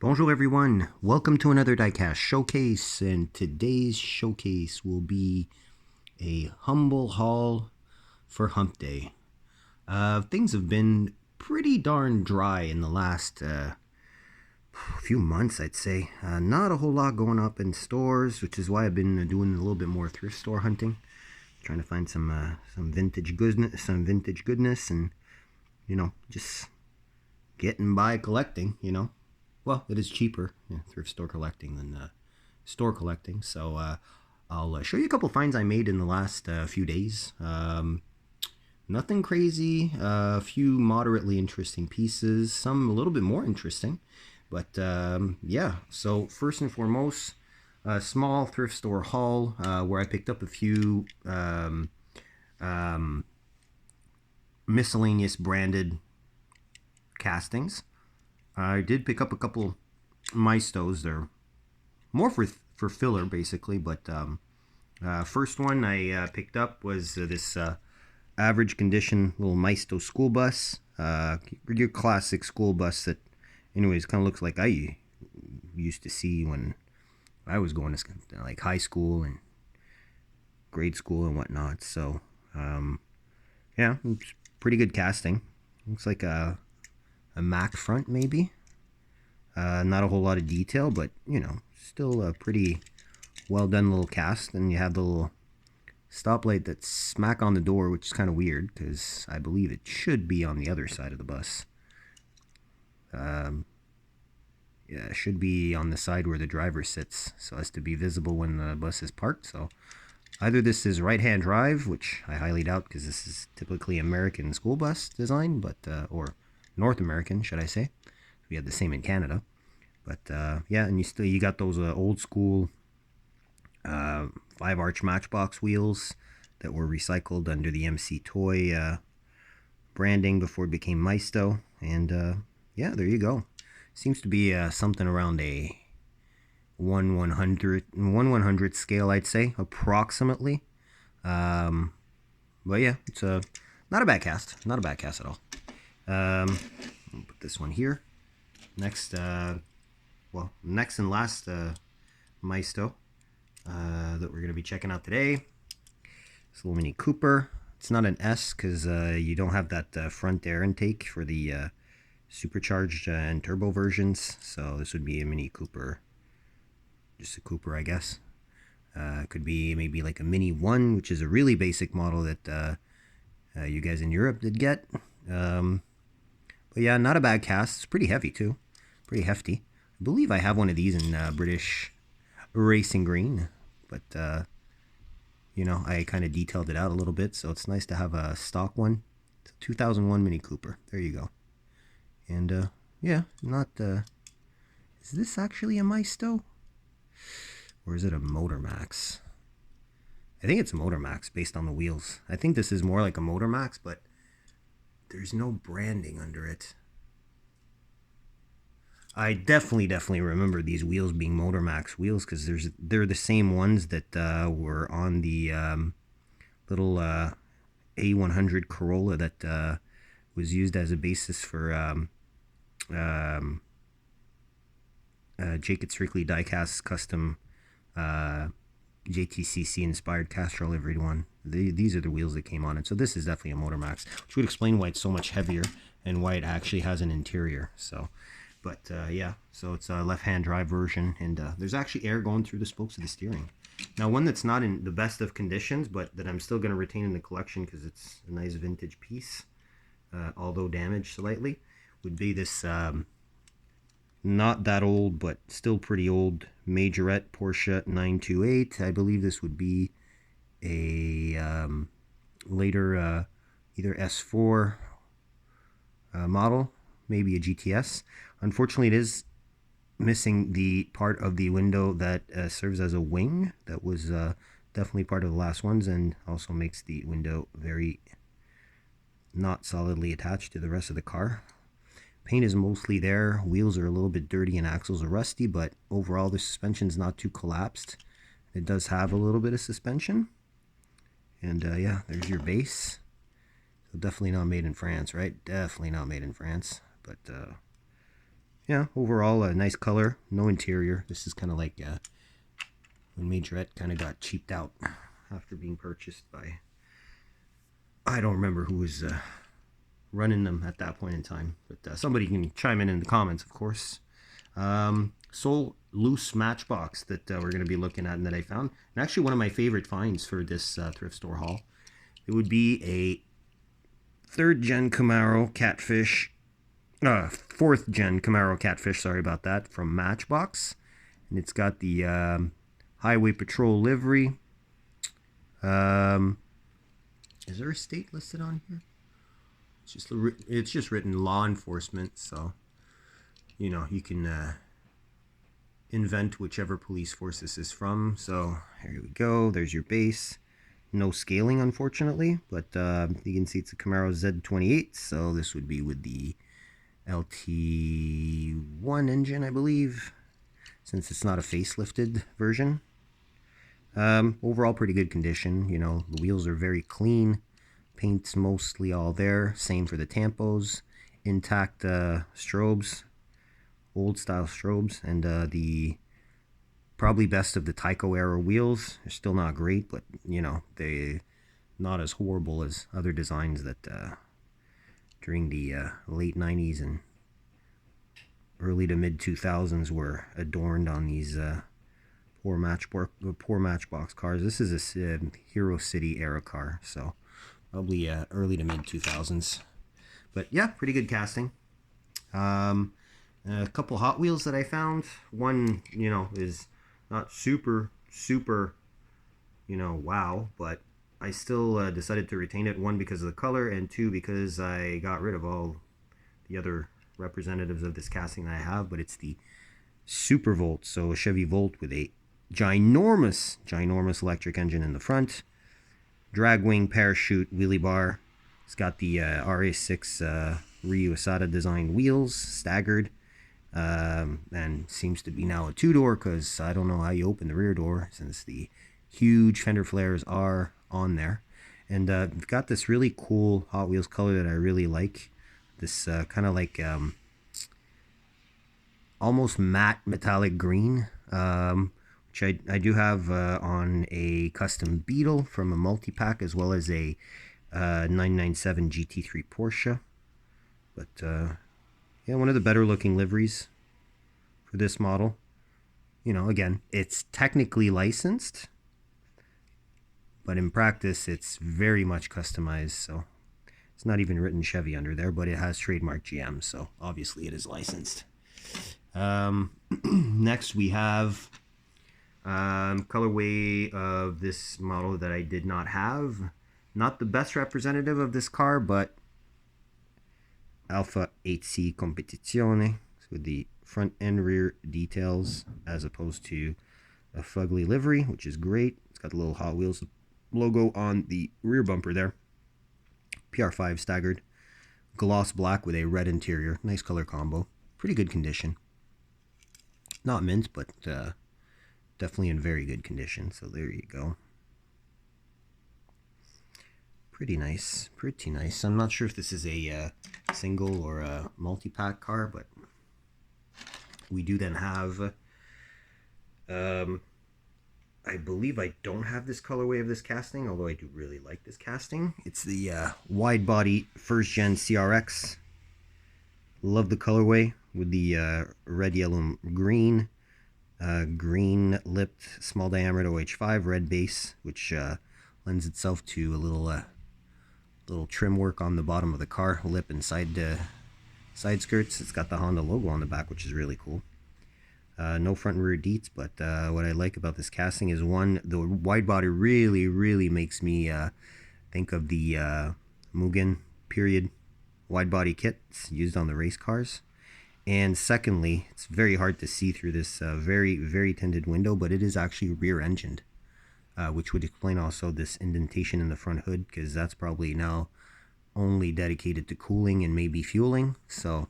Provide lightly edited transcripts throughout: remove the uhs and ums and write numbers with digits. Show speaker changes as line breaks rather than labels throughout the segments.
Bonjour everyone, welcome to another diecast showcase, and today's showcase will be a humble haul for Humpday. Things have been pretty darn dry in the last few months, I'd say. Not a whole lot going up in stores, which is why I've been doing a little bit more thrift store hunting, trying to find some vintage goodness, and just getting by collecting. Well, it is cheaper, thrift store collecting than store collecting. So I'll show you a couple finds I made in the last few days. Nothing crazy. A few moderately interesting pieces. Some a little bit more interesting. But yeah, so first and foremost, a small thrift store haul where I picked up a few miscellaneous branded castings. I did pick up a couple Maistos. They're more for filler, basically. But first one I picked up was this average condition little Maisto school bus. Your classic school bus that, anyways, kind of looks like I used to see when I was going to like high school and grade school and whatnot. So yeah, it's pretty good casting. Looks like a Mac front, maybe. Not a whole lot of detail, but still a pretty well done little cast. And you have the little stoplight that's smack on the door, which is kind of weird because I believe it should be on the other side of the bus. Yeah, it should be on the side where the driver sits so as to be visible when the bus is parked. So either this is right-hand drive, which I highly doubt because this is typically American school bus design, but or North American, should I say. We have the same in Canada. But yeah, and you got those old school 5-arch Matchbox wheels that were recycled under the MC Toy branding before it became Maisto. And yeah, there you go. Seems to be something around a 1/100 scale, I'd say, approximately. But yeah, it's not a bad cast. Not a bad cast at all. I'll put this one here. Next, next and last Maisto that we're going to be checking out today. This little Mini Cooper. It's not an S because you don't have that front air intake for the supercharged and turbo versions. So this would be a Mini Cooper. Just a Cooper, I guess. Could be maybe like a Mini 1, which is a really basic model that you guys in Europe did get. But yeah, not a bad cast. It's pretty heavy too. Pretty hefty. I believe I have one of these in British racing green. But, I kind of detailed it out a little bit. So it's nice to have a stock one. It's a 2001 Mini Cooper. There you go. And, yeah, not... is this actually a Maisto? Or is it a Motor Max? I think it's a Motor Max based on the wheels. I think this is more like a Motor Max, but there's no branding under it. I definitely remember these wheels being Motor Max wheels because they're the same ones that were on the little A100 Corolla that was used as a basis for Jake Strictly diecast custom JTCC inspired Castrol livery one. These are the wheels that came on it. So this is definitely a Motor Max, which would explain why it's so much heavier and why it actually has an interior. So, but yeah, so it's a left-hand drive version, and there's actually air going through the spokes of the steering. Now, one that's not in the best of conditions, but that I'm still going to retain in the collection because it's a nice vintage piece, although damaged slightly, would be this not that old, but still pretty old Majorette Porsche 928. I believe this would be a later either S4 model, maybe a GTS. Unfortunately, it is missing the part of the window that serves as a wing. That was definitely part of the last ones, and also makes the window very not solidly attached to the rest of the car. Paint is mostly there. Wheels are a little bit dirty and axles are rusty, but overall the suspension's not too collapsed. It does have a little bit of suspension. And yeah, there's your base. So definitely not made in France, right? Definitely not made in France. But yeah, overall a nice color, no interior. This is kind of like when Majorette kind of got cheaped out after being purchased by, I don't remember who was running them at that point in time, but somebody can chime in the comments, of course. Sole loose matchbox that we're going to be looking at and that I found, and actually one of my favorite finds for this thrift store haul. It would be a 3rd gen Camaro Catfish, 4th gen Camaro Catfish, sorry about that, from Matchbox. And it's got the Highway Patrol livery. Is there a state listed on here? It's just written law enforcement, so you know you can invent whichever police force this is from. So here we go. There's your base. No scaling, unfortunately, but you can see it's a Camaro Z28, so this would be with the LT1 engine, I believe, since it's not a facelifted version. Overall, pretty good condition. You know, the wheels are very clean. Paint's mostly all there. Same for the tampos. Intact strobes, old style strobes, and the probably best of the Tyco era wheels. They're still not great, but you know, they're not as horrible as other designs that during the late 90s and early to mid 2000s were adorned on these poor Matchbox cars. This is a Hero City era car, so probably early to mid 2000s. But yeah, pretty good casting. A couple Hot Wheels that I found. One, you know, is not super, you know, wow, but I still decided to retain it. One, because of the color, and two, because I got rid of all the other representatives of this casting that I have. But it's the Super Volt, so a Chevy Volt with a ginormous electric engine in the front, drag wing, parachute, wheelie bar. It's got the RA6 Ryu Asada design wheels, staggered. And seems to be now a 2-door, because I don't know how you open the rear door since the huge fender flares are on there. And we've got this really cool Hot Wheels color that I really like. This kind of like almost matte metallic green, which I do have on a custom Beetle from a multi-pack, as well as a 997 GT3 Porsche. But yeah, one of the better looking liveries for this model. You know, again, it's technically licensed, but in practice it's very much customized, so it's not even written Chevy under there, but it has trademark GM, so obviously it is licensed. Next we have colorway of this model that I did not have. Not the best representative of this car, but Alpha 8C Competizione, with the front and rear details as opposed to a fugly livery, which is great. It's got the little Hot Wheels logo on the rear bumper there. PR5 staggered, gloss black with a red interior. Nice color combo. Pretty good condition. Not mint, but definitely in very good condition. So there you go. Pretty nice, pretty nice. I'm not sure if this is a single or a multi-pack car, but we do then have, I believe I don't have this colorway of this casting, although I do really like this casting. It's the wide body 1st gen CRX. Love the colorway with the red, yellow, green, green lipped small diameter OH5, red base, which lends itself to a little trim work on the bottom of the car, lip and side skirts. It's got the Honda logo on the back, which is really cool. No front and rear deets, but what I like about this casting is, one, the wide body really makes me think of the Mugen period wide body kits used on the race cars. And secondly, it's very hard to see through this very tinted window, but it is actually rear engined. Which would explain also this indentation in the front hood, because that's probably now only dedicated to cooling and maybe fueling. So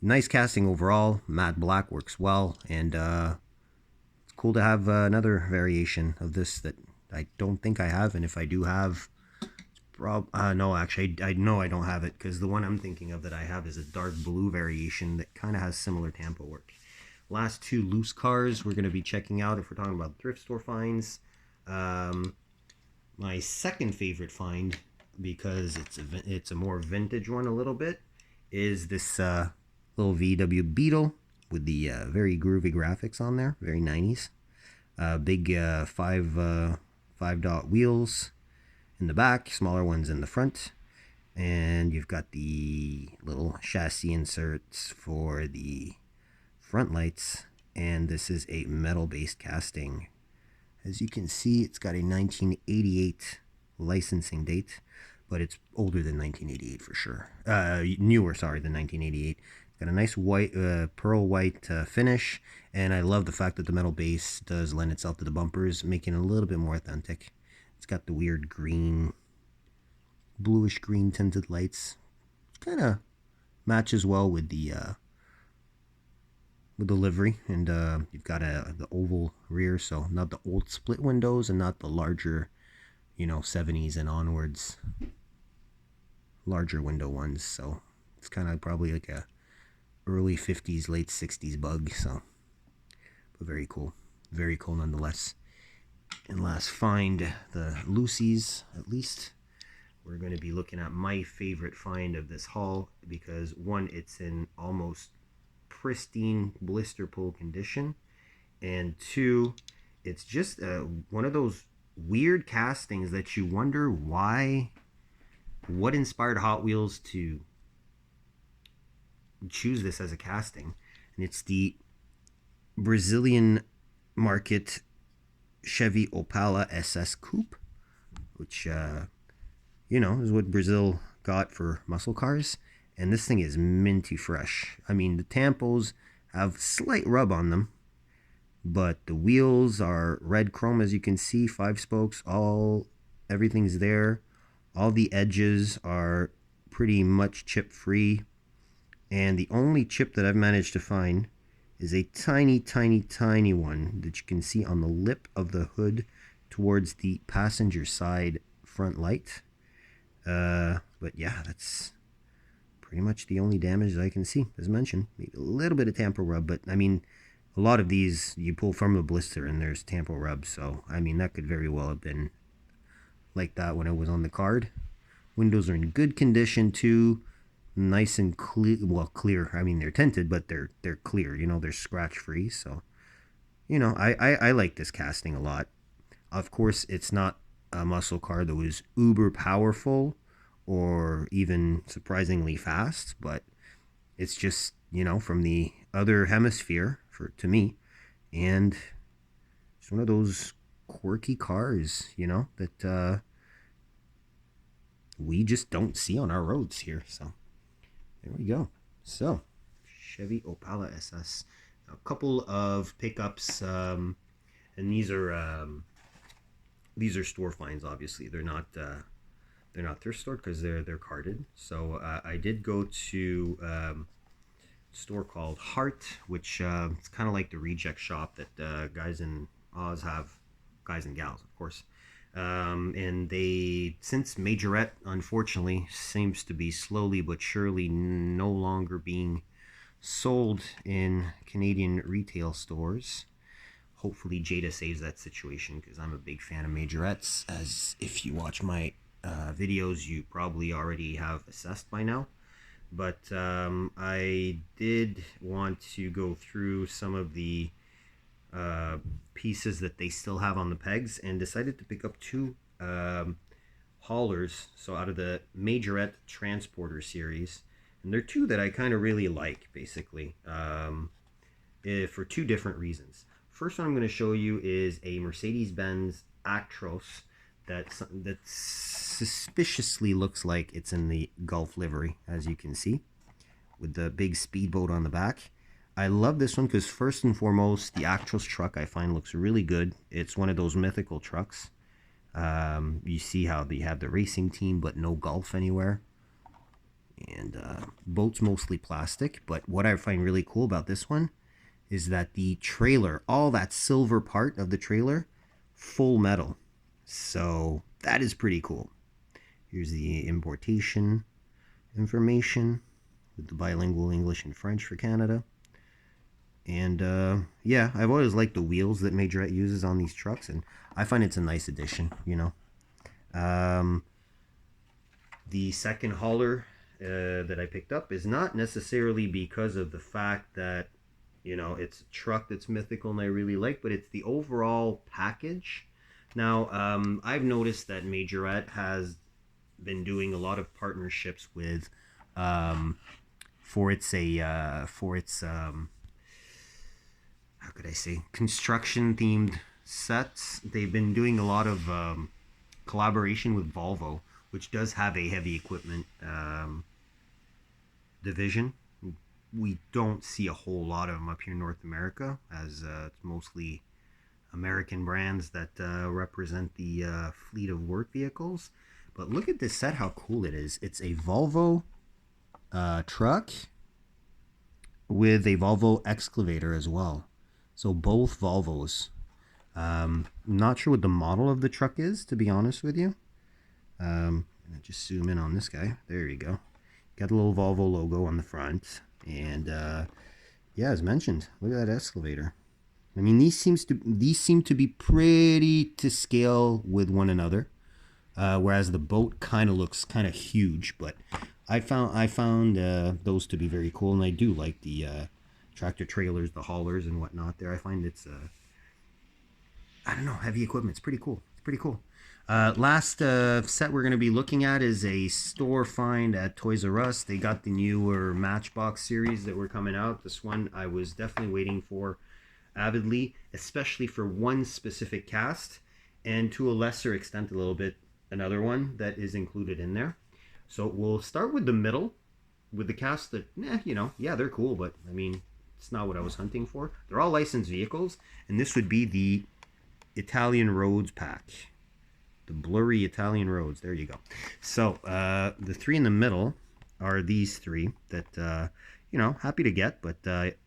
nice casting overall. Matte black works well, and it's cool to have another variation of this that I don't think I have, and if I do have, it's No, actually, I know I don't have it because the one I'm thinking of that I have is a dark blue variation that kind of has similar tampo work. Last two loose cars we're going to be checking out if we're talking about thrift store finds. Um, my second favorite find, because it's a more vintage one a little bit, is this little VW Beetle with the very groovy graphics on there, very 90s. Big five dot wheels in the back, smaller ones in the front, and you've got the little chassis inserts for the front lights. And this is a metal based casting. As you can see, it's got a 1988 licensing date, but it's older than 1988 for sure. Newer, sorry, than 1988. It's got a nice white, pearl white finish, and I love the fact that the metal base does lend itself to the bumpers, making it a little bit more authentic. It's got the weird green, bluish green tinted lights. Kind of matches well with the livery, and you've got the oval rear, so not the old split windows and not the larger, 70s and onwards, larger window ones. So it's kind of probably like a early 50s, late 60s bug. So, but very cool nonetheless. And last find, the Lucy's, at least. We're going to be looking at my favorite find of this haul because one, it's in almost pristine blister pull condition, and two, it's just one of those weird castings that you wonder what inspired Hot Wheels to choose this as a casting. And it's the Brazilian market Chevy Opala SS Coupe, which is what Brazil got for muscle cars. And this thing is minty fresh. I mean, the tampos have slight rub on them, but the wheels are red chrome, as you can see, 5 spokes, everything's there. All the edges are pretty much chip free. And the only chip that I've managed to find is a tiny, tiny, tiny one that you can see on the lip of the hood towards the passenger side front light. But yeah, that's pretty much the only damage that I can see, as mentioned. Maybe a little bit of tamper rub, but I mean, a lot of these you pull from the blister and there's tamper rub, so I mean, that could very well have been like that when it was on the card. Windows are in good condition too, nice and clear. Well, clear. I mean, they're tinted, but they're clear. They're scratch free. So, I like this casting a lot. Of course, it's not a muscle car that was uber powerful or even surprisingly fast, but it's just, from the other hemisphere to me, and it's one of those quirky cars, that we just don't see on our roads here. So there we go. So Chevy Opala SS. A couple of pickups, and these are store finds. Obviously, they're not thrift store because they're carded. So I did go to a store called Heart, which it's kind of like the reject shop that guys in Oz have, guys and gals, of course. And they, since Majorette unfortunately seems to be slowly but surely no longer being sold in Canadian retail stores. Hopefully Jada saves that situation because I'm a big fan of Majorettes, as if you watch my videos you probably already have assessed by now. But I did want to go through some of the pieces that they still have on the pegs and decided to pick up two haulers, so out of the Majorette Transporter series. And they're two that I kind of really like, basically, for two different reasons. First one I'm going to show you is a Mercedes-Benz Actros that suspiciously looks like it's in the Gulf livery, as you can see, with the big speedboat on the back. I love this one because first and foremost, the Actros truck I find looks really good. It's one of those mythical trucks. You see how they have the racing team, but no Gulf anywhere. And boat's mostly plastic, but what I find really cool about this one is that the trailer, all that silver part of the trailer, full metal. So that is pretty cool. Here's the importation information with the bilingual English and French for Canada. And yeah, I've always liked the wheels that Majorette uses on these trucks, and I find it's a nice addition, you know. The second hauler that I picked up is not necessarily because of the fact that, you know, it's a truck that's mythical and I really like, but it's the overall package. Now, I've noticed that Majorette has been doing a lot of partnerships with, for its how could I say, construction themed sets. They've been doing a lot of collaboration with Volvo, which does have a heavy equipment division. We don't see a whole lot of them up here in North America, as it's mostly American brands that represent the fleet of work vehicles. But look at this set, how cool it is. It's a Volvo truck with a Volvo excavator as well. So both Volvos. I'm not sure what the model of the truck is, to be honest with you. Just zoom in on this guy. There you go. Got a little Volvo logo on the front. And yeah, as mentioned, look at that excavator. I mean, these seem to be pretty to scale with one another. Whereas the boat kind of looks kind of huge, but I found those to be very cool, and I do like the tractor trailers, the haulers, and whatnot. There, I find it's I don't know, heavy equipment. It's pretty cool. It's pretty cool. Last set we're going to be looking at is a store find at Toys R Us. They got the newer Matchbox series that were coming out. This one I was definitely waiting for avidly, especially for one specific cast, and to a lesser extent a little bit another one that is included in there. So we'll start with the middle, with the cast that, you know, yeah, they're cool, but I mean, it's not what I was hunting for. They're all licensed vehicles, and this would be the Italian Roads pack. The blurry Italian roads. There you go. So the three in the middle are these three that, you know, happy to get, but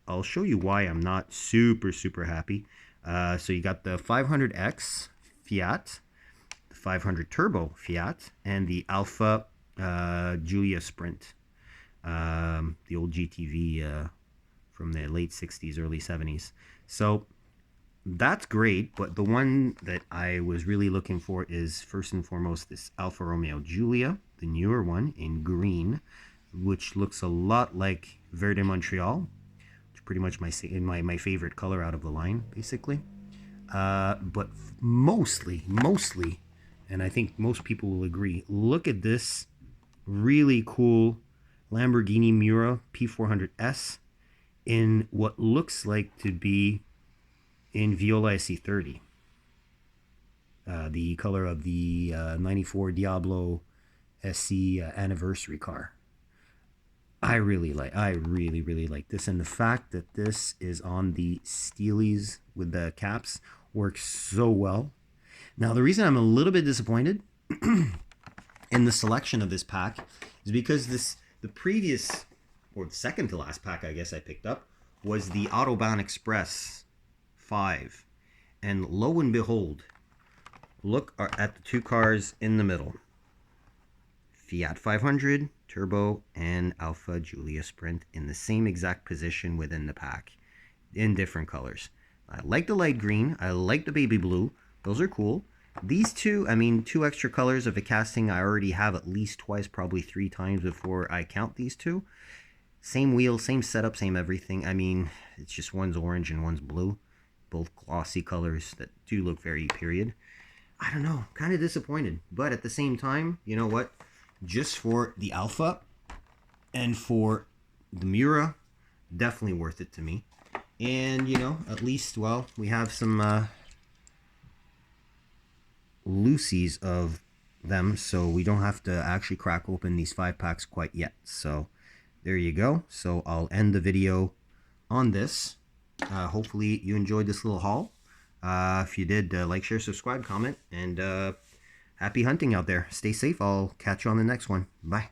I'll show you why I'm not super happy. So you got the 500X Fiat, the 500 Turbo Fiat, and the Alpha Giulia Sprint, the old GTV from the late 60s, early 70s. So that's great, but the one that I was really looking for is first and foremost this Alfa Romeo Giulia, the newer one in green, which looks a lot like Verde Montreal, which is pretty much my favorite color out of the line, basically. But mostly, and I think most people will agree, look at this really cool Lamborghini Miura P400S in what looks like to be in Viola SC30, the color of the 94 Diablo SC anniversary car. I really like this, and the fact that this is on the Steelies with the caps works so well. Now, the reason I'm a little bit disappointed in the selection of this pack is because the previous, or the second to last pack I guess I picked up, was the Autobahn Express 5, and lo and behold, look at the two cars in the middle, Fiat 500 Turbo and Alpha Giulia Sprint, in the same exact position within the pack in different colors. I like the light green, I like the baby blue, those are cool. These two, I mean, two extra colors of a casting I already have at least twice, probably three times before I count these two. Same wheel, same setup, same everything. I mean, it's just one's orange and one's blue. Both glossy colors that do look very period. I don't know, kind of disappointed. But at the same time, you know what? Just for the Alpha and for the Miura, definitely worth it to me. And, you know, at least, well, we have some loosies of them, so we don't have to actually crack open these 5-packs quite yet. So there you go. So I'll end the video on this. Hopefully you enjoyed this little haul. If you did, like, share, subscribe, comment, and happy hunting out there. Stay safe. I'll catch you on the next one. Bye.